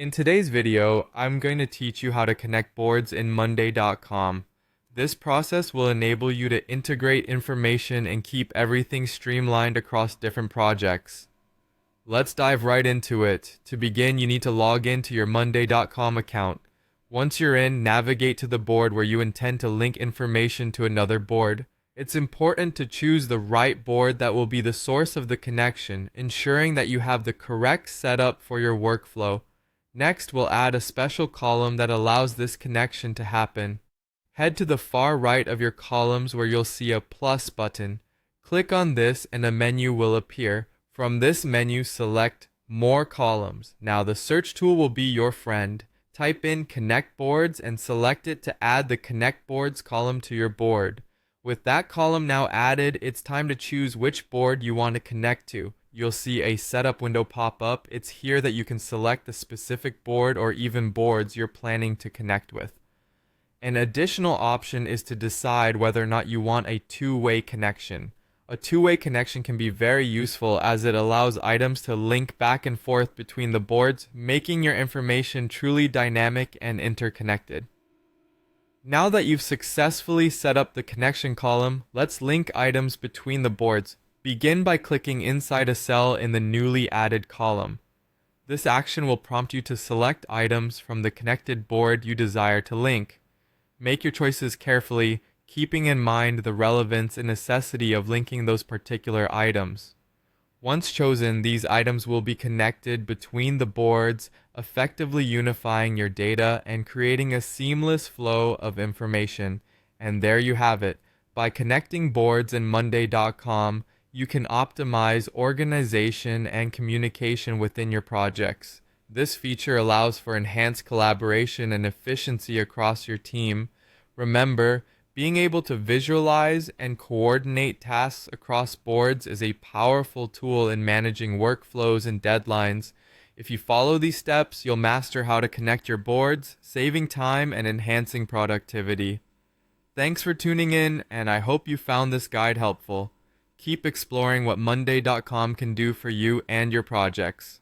In today's video, I'm going to teach you how to connect boards in Monday.com. This process will enable you to integrate information and keep everything streamlined across different projects. Let's dive right into it. To begin, you need to log into your Monday.com account. Once you're in, navigate to the board where you intend to link information to another board. It's important to choose the right board that will be the source of the connection, ensuring that you have the correct setup for your workflow. Next, we'll add a special column that allows this connection to happen. Head to the far right of your columns where you'll see a plus button. Click on this and a menu will appear. From this menu, select More Columns. Now the search tool will be your friend. Type in Connect Boards and select it to add the Connect Boards column to your board. With that column now added, it's time to choose which board you want to connect to. You'll see a setup window pop up. It's here that you can select the specific board or even boards you're planning to connect with. An additional option is to decide whether or not you want a two-way connection. A two-way connection can be very useful as it allows items to link back and forth between the boards, making your information truly dynamic and interconnected. Now that you've successfully set up the connection column, let's link items between the boards. Begin by clicking inside a cell in the newly added column. This action will prompt you to select items from the connected board you desire to link. Make your choices carefully, keeping in mind the relevance and necessity of linking those particular items. Once chosen, these items will be connected between the boards, effectively unifying your data and creating a seamless flow of information. And there you have it. By connecting boards in Monday.com, you can optimize organization and communication within your projects. This feature allows for enhanced collaboration and efficiency across your team. Remember, being able to visualize and coordinate tasks across boards is a powerful tool in managing workflows and deadlines. If you follow these steps, you'll master how to connect your boards, saving time and enhancing productivity. Thanks for tuning in, and I hope you found this guide helpful. Keep exploring what Monday.com can do for you and your projects.